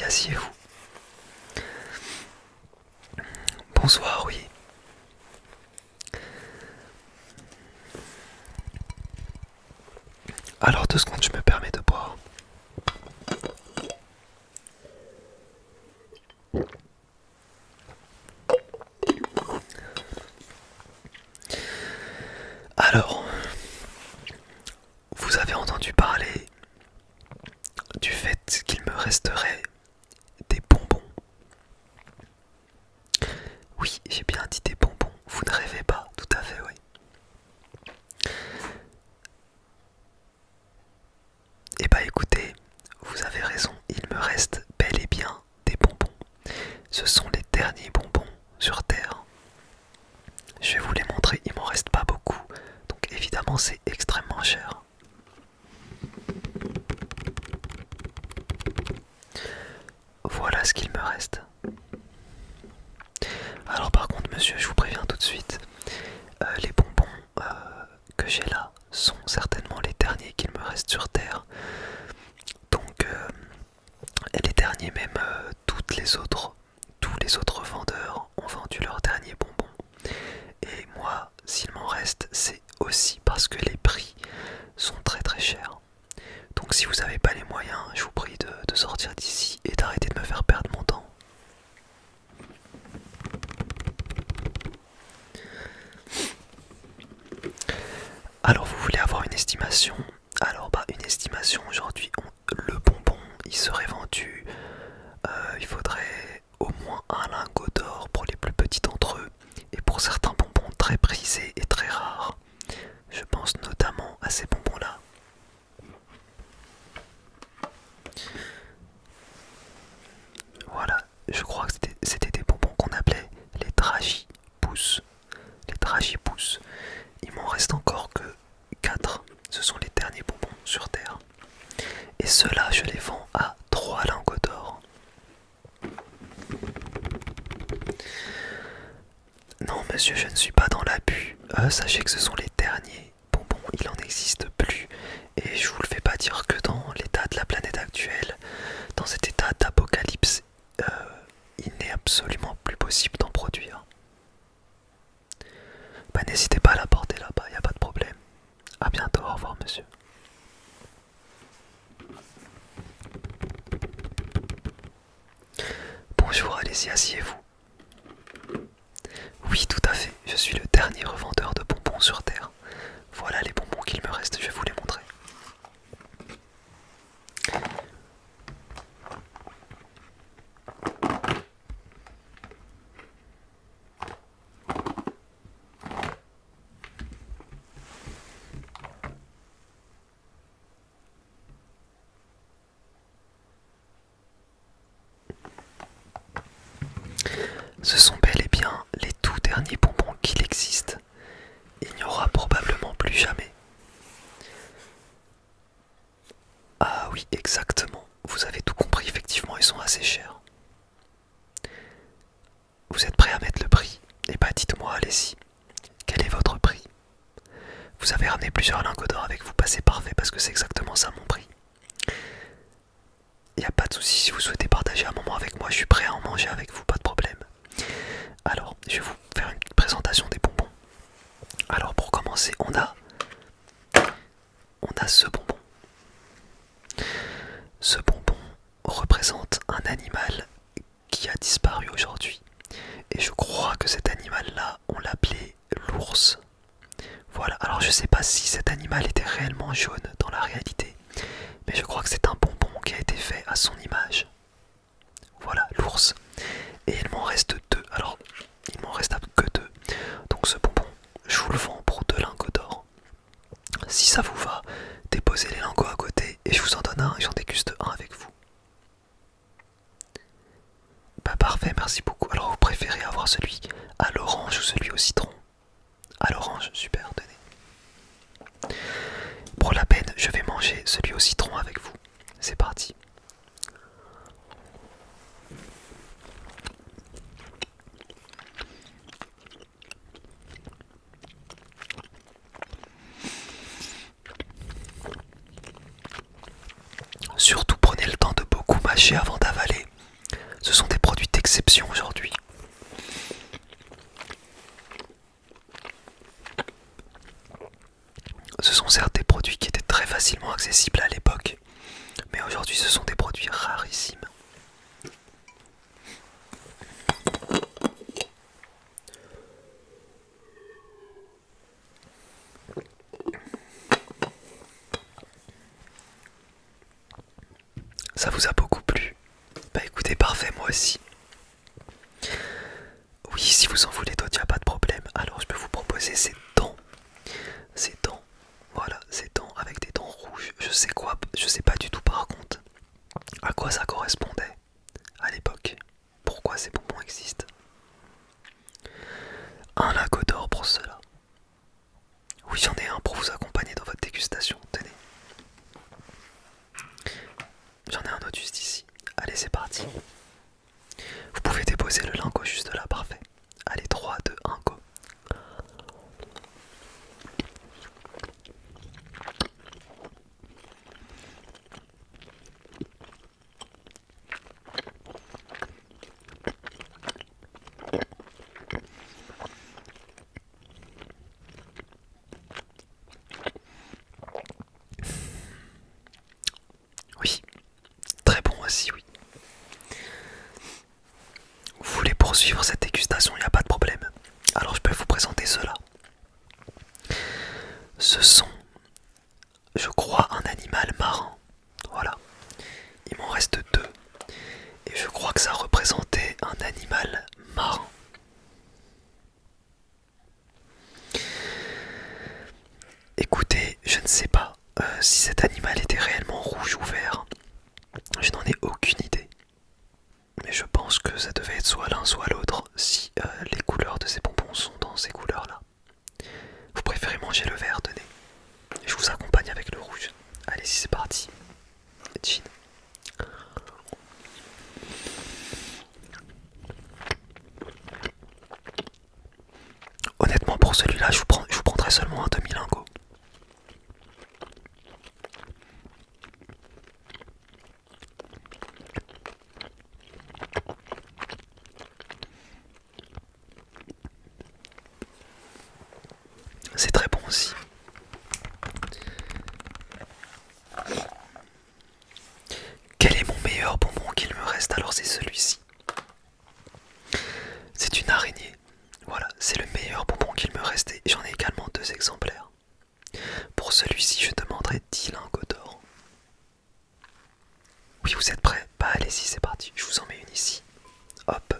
asseyez-vous. Bonsoir, oui. Alors 2 secondes, je me permets de boire. Alors, vous avez entendu parler du fait qu'il me resterait des bonbons. Oui, j'ai bien dit des bonbons. Vous ne rêvez pas, tout à fait, oui. Eh bah écoutez, vous avez raison, il me reste bel et bien des bonbons. Ce sont les derniers bonbons sur Terre. Je vais vous les montrer, il m'en reste pas beaucoup, donc évidemment c'est extrêmement cher. Voilà ce qu'il me reste. Alors par contre monsieur, je vous préviens tout de suite, les bonbons que j'ai là sont certainement les derniers qu'il me reste sur Terre. Donc les derniers même, tous les autres vendeurs ont vendu leurs derniers bonbons. Et moi, s'il m'en reste, c'est aussi parce que les prix sont très très chers. Donc si vous n'avez pas les moyens, je vous prie de sortir d'ici et d'arrêter de me faire perdre mon temps. Alors vous voulez avoir une estimation? Alors bah une estimation aujourd'hui, le bonbon il serait vendu, il faudrait au moins un lingot d'or pour les plus petits d'entre eux. Et pour certains bonbons très prisés et très rares, je pense notamment à ces bonbons là. Voilà, je crois que c'était des bonbons qu'on appelait les Dragipous. Les Dragipous. Il m'en reste encore que 4. Ce sont les derniers bonbons sur Terre. Et ceux-là, je les vends à 3 lingots d'or. Non, monsieur, je ne suis pas dans l'abus. Sachez que ce sont les derniers bonbons. Il n'en existe plus. Et je vous le fais pas dire que dans l'état de la planète actuelle, dans cet état d'apocalypse, il n'est absolument plus possible d'en produire. Bah n'hésitez pas à la porter là-bas, il n'y a pas de problème. A bientôt, au revoir monsieur. Bonjour, allez-y, asseyez-vous. Oui, tout à fait, je suis le dernier revendeur de bonbons sur Terre. Voilà les bonbons qu'il me reste, je vais vous les montrer. Ce sont bel et bien les tout derniers bonbons qu'il existe. Il n'y aura probablement plus jamais. Ah oui, exactement. Vous avez tout compris, effectivement, ils sont assez chers. Vous êtes prêt à mettre le prix? Eh bah dites-moi, allez-y. Quel est votre prix? Vous avez ramené plusieurs lingots d'or avec vous, bah c'est parfait parce que c'est exactement ça mon prix. Il n'y a pas de souci, si vous souhaitez partager un moment avec moi, je suis prêt à en manger avec vous, pas de problème. Alors, je vais vous faire une petite présentation des bonbons. Alors pour commencer, on a ce bonbon. Ce bonbon représente un animal qui a disparu aujourd'hui. Et je crois que cet animal-là, on l'appelait l'ours. Voilà, alors je sais pas si cet animal était réellement jaune dans la réalité, mais je crois que c'est un bonbon qui a été fait à son image. Voilà, l'ours. Et il m'en reste 2. Alors, il m'en reste que 2. Donc ce bonbon, je vous le vends pour 2 lingots d'or. Si ça vous va, déposez les lingots à côté et je vous en donne un et j'en déguste un avec vous. Bah parfait, merci beaucoup. Alors vous préférez avoir celui à l'orange ou celui au citron? À l'orange, super, tenez. Pour la peine, je vais manger celui au citron avec vous. C'est parti. Surtout prenez le temps de beaucoup mâcher avant d'avaler. ça vous a beaucoup plu. Bah écoutez, parfait, moi aussi. Oui, si vous en voulez d'autres, y a pas de problème. Alors je peux vous proposer ces dents. Ces dents, voilà, ces dents avec des dents rouges. Je sais quoi, je sais pas du tout par contre à quoi ça correspondait à l'époque. Pourquoi ces bonbons existent. Un lingot d'or pour cela. Oui, j'en ai un pour vous accompagner dans votre dégustation. Tenez. J'en ai un autre juste ici. Allez, c'est parti. Vous pouvez déposer le lingot juste là, parfait. Allez, 3, 2, 1, go. Oui, très bon aussi, oui. Vous voulez poursuivre cette dégustation, il n'y a pas de problème. Alors je peux vous présenter cela. Ce sont, je crois, un animal marin. Voilà. Il m'en reste deux. Et je crois que ça représentait un animal marin. Écoutez, je ne sais pas si cet animal était réellement rouge ou vert. Je n'en ai aucune idée. Mais je pense que ça devait être soit l'un soit l'autre si les couleurs de ces bonbons sont dans ces couleurs-là. Vous préférez manger le vert, tenez. Je vous accompagne avec le rouge. Allez-y, c'est parti. Chin. Honnêtement, pour celui-là, je vous prendrai seulement un demi-lingot. C'est très bon aussi. Quel est mon meilleur bonbon qu'il me reste? Alors c'est celui-ci. C'est une araignée. Voilà, c'est le meilleur bonbon qu'il me reste et j'en ai également 2 exemplaires. Pour celui-ci, je demanderai 10 lingots d'or. Oui, vous êtes prêts? Bah allez-y, c'est parti. Je vous en mets une ici. Hop.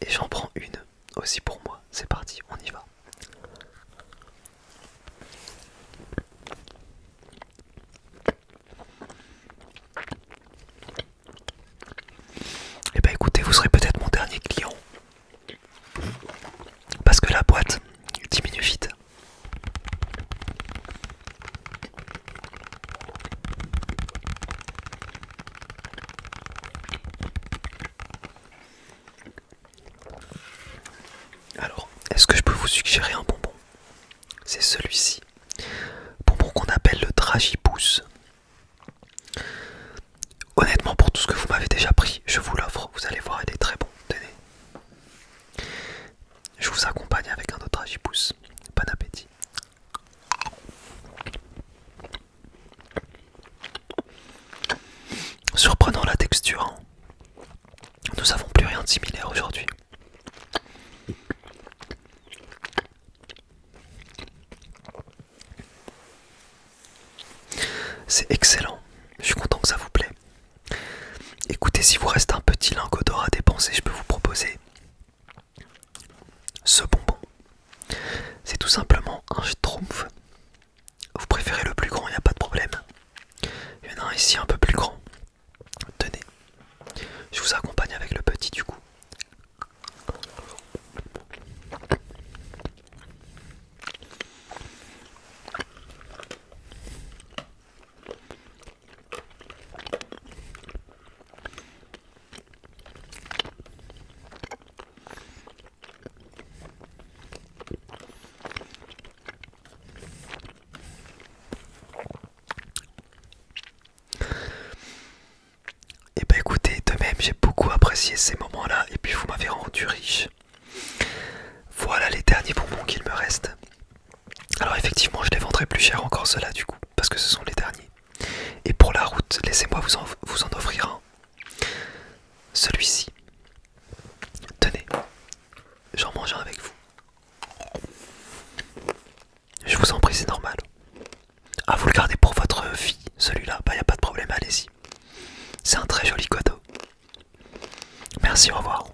Et j'en prends une aussi pour moi. C'est parti, on y va. Eh ben écoutez, vous serez peut-être mon dernier client. Parce que la boîte diminue vite. Alors, est-ce que je peux vous suggérer un bonbon? C'est celui-ci. Bonbon qu'on appelle le Dragibus. Honnêtement, pour tout ce que vous m'avez déjà pris, je vous l'offre. Vous allez voir, il est très bon. Tenez. Je vous accompagne avec un autre Dragibus. Bon appétit. Surprenant la texture. Hein. Nous n'avons plus rien de similaire aujourd'hui. C'est excellent. Je suis content que ça vous plaît. Écoutez, si vous reste un petit lingot d'or à dépenser, je peux vous proposer ce bonbon. C'est tout simplement un schtroumpf. Vous préférez le plus grand, il n'y a pas de problème. Il y en a un ici un peu plus grand. Tenez, je vous accompagne avec le petit du coup. Et bah écoutez, de même j'ai beaucoup apprécié ces moments-là et puis vous m'avez rendu riche. Voilà les derniers bonbons qu'il me reste. Alors effectivement je les vendrai plus cher encore ceux-là du coup, parce que ce sont les derniers. Et pour la route, laissez-moi vous en offrir un. Celui-ci. Tenez, j'en mange un avec vous. Je vous en prie, c'est normal. Ah, vous le gardez pour votre fille, celui-là, bah y a pas de problème, allez-y. C'est Merci, au revoir.